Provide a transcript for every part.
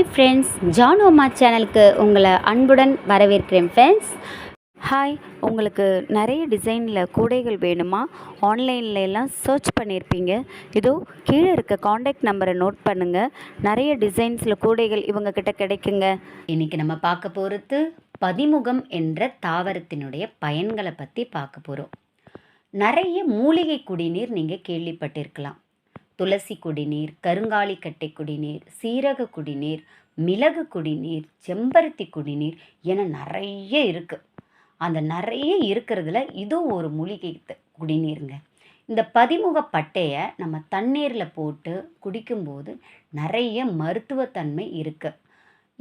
Hi friends, Janu அம்மா சேனலுக்கு உங்களை அன்புடன் வரவேற்கிறேன் ஃப்ரெண்ட்ஸ். ஹாய், உங்களுக்கு நிறைய டிசைனில் கூடைகள் வேணுமா? ஆன்லைனில் எல்லாம் சர்ச் பண்ணியிருப்பீங்க. இதோ கீழே இருக்க காண்டாக்ட் நம்பரை நோட் பண்ணுங்கள். நிறைய டிசைன்ஸில் கூடைகள் இவங்கக்கிட்ட கிடைக்குங்க. இன்றைக்கி நம்ம பார்க்க போகிறது பதிமுகம் என்ற தாவரத்தினுடைய பயன்களை பற்றி பார்க்க போகிறோம். நிறைய மூலிகை குடிநீர் நீங்கள் கேள்விப்பட்டிருக்கலாம். துளசி குடிநீர், கருங்காலிக்கட்டை குடிநீர், சீரக குடிநீர், மிளகு குடிநீர், செம்பருத்தி குடிநீர் என நிறைய இருக்குது. அந்த நிறைய இருக்கிறதுல இதுவும் ஒரு மூலிகை குடிநீருங்க. இந்த பதிமுக பட்டையை நம்ம தண்ணீரில் போட்டு குடிக்கும்போது நிறைய மருத்துவத்தன்மை இருக்குது.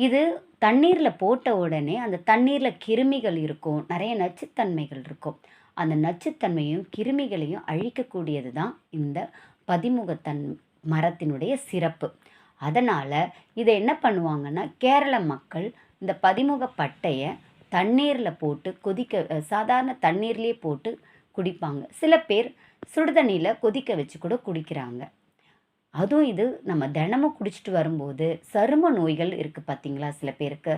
இது தண்ணீரில் போட்ட உடனே அந்த தண்ணீரில் கிருமிகள் இருக்கும், நிறைய நச்சுத்தன்மைகள் இருக்கும். அந்த நச்சுத்தன்மையும் கிருமிகளையும் அழிக்கக்கூடியது தான் இந்த பதிமுகத்தன் மரத்தினுடைய சிறப்பு. அதனால் இதை என்ன பண்ணுவாங்கன்னா, கேரள மக்கள் இந்த பதிமுக பட்டையை தண்ணீரில் போட்டு சாதாரண தண்ணீர்லேயே போட்டு குடிப்பாங்க. சில பேர் சுடுதண்ணியில் கொதிக்க வச்சு கூட குடிக்கிறாங்க. அதுவும் இது நம்ம தினமும் குடிச்சிட்டு வரும்போது சரும நோய்கள் இருக்குது பார்த்திங்களா, சில பேருக்கு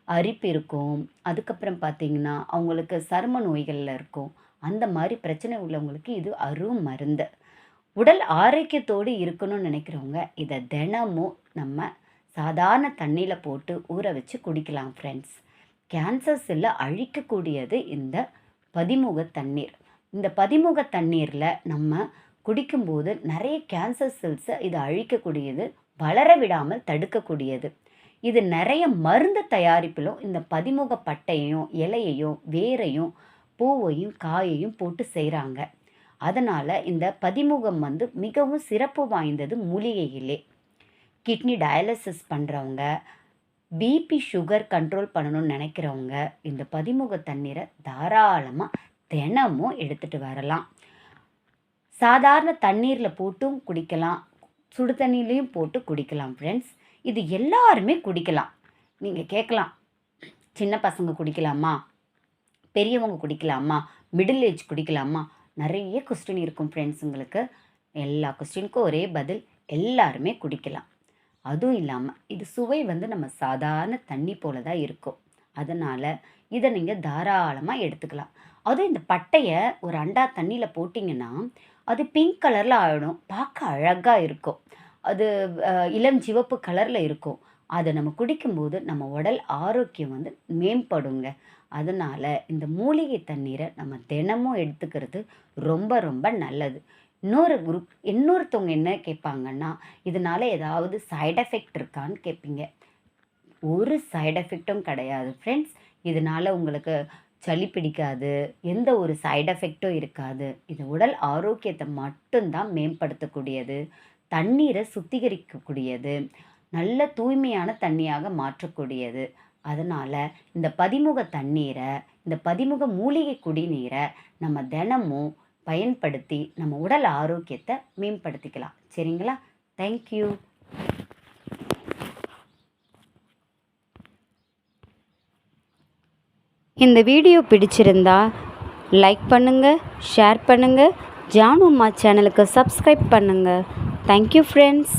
அரிப்பு இருக்கும், அதுக்கப்புறம் பார்த்திங்கன்னா அவங்களுக்கு சரும நோய்களில் இருக்கும். அந்த மாதிரி பிரச்சனை உள்ளவங்களுக்கு இது அரும் மருந்து. உடல் ஆரோக்கியத்தோடு இருக்கணும்னு நினைக்கிறவங்க இதை தினமும் நம்ம சாதாரண தண்ணியில் போட்டு ஊற வச்சு குடிக்கலாம் ஃப்ரெண்ட்ஸ். கேன்சர் செல்லை அழிக்கக்கூடியது இந்த பதிமுக தண்ணீர். இந்த பதிமுக தண்ணீரில் நம்ம குடிக்கும்போது நிறைய கேன்சர் செல்ஸை இது அழிக்கக்கூடியது, வளர விடாமல் தடுக்கக்கூடியது. இது நிறைய மருந்து தயாரிப்பிலும் இந்த பதிமுக பட்டையையும் இலையையும் வேரையும் பூவையும் காயையும் போட்டு செய்கிறாங்க. அதனால் இந்த பதிமுகம் மிகவும் சிறப்பு வாய்ந்தது மூலிகையிலே. கிட்னி டயாலிசிஸ் பண்ணுறவங்க, பிபி சுகர் கண்ட்ரோல் பண்ணணும்னு நினைக்கிறவங்க இந்த பதிமுக தண்ணீரை தாராளமாக தினமும் எடுத்துகிட்டு வரலாம். சாதாரண தண்ணீரில் போட்டும் குடிக்கலாம், சுடு தண்ணிலையும் போட்டு குடிக்கலாம் ஃப்ரெண்ட்ஸ். இது எல்லாருமே குடிக்கலாம். நீங்கள் கேட்கலாம், சின்ன பசங்க குடிக்கலாமா, பெரியவங்க குடிக்கலாமா, மிடில் ஏஜ் குடிக்கலாமா? நிறைய கொஸ்டின் இருக்கும் ஃப்ரெண்ட்ஸ். உங்களுக்கு எல்லா கொஸ்டினுக்கும் ஒரே பதில், எல்லாருமே குடிக்கலாம். அதுவும் இல்லாமல் இது சுவை நம்ம சாதாரண தண்ணி போல தான் இருக்கும். அதனால் இதை நீங்கள் தாராளமாக எடுத்துக்கலாம். அதுவும் இந்த பட்டையை ஒரு அண்டா தண்ணியில் போட்டிங்கன்னா அது பிங்க் கலரில் ஆகிடும், பார்க்க அழகாக இருக்கும். அது இளம் சிவப்பு கலரில் இருக்கும். அதை நம்ம குடிக்கும்போது நம்ம உடல் ஆரோக்கியம் மேம்படுங்க. அதனால் இந்த மூலிகை தண்ணீரை நம்ம தினமும் எடுத்துக்கிறது ரொம்ப ரொம்ப நல்லது. இன்னொருத்தவங்க என்ன கேட்பாங்கன்னா, இதனால் ஏதாவது சைடு எஃபெக்ட் இருக்கான்னு கேட்பீங்க. ஒரு சைடு எஃபெக்டும் கிடையாது ஃப்ரெண்ட்ஸ். இதனால் உங்களுக்கு சளி பிடிக்காது, எந்த ஒரு சைடு எஃபெக்டும் இருக்காது. இது உடல் ஆரோக்கியத்தை மட்டும்தான் மேம்படுத்தக்கூடியது, தண்ணீரை சுத்திகரிக்கக்கூடியது, நல்ல தூய்மையான தண்ணியாக மாற்றக்கூடியது. அதனால் இந்த பதிமுக தண்ணீரை, இந்த பதிமுக மூலிகை குடிநீரை நம்ம தினமும் பயன்படுத்தி நம்ம உடல் ஆரோக்கியத்தை மேம்படுத்திக்கலாம். சரிங்களா? தேங்க்யூ. இந்த வீடியோ பிடிச்சிருந்தா லைக் பண்ணுங்கள், ஷேர் பண்ணுங்கள், ஜானு அம்மா சேனலுக்கு சப்ஸ்கிரைப் பண்ணுங்கள். Thank you friends.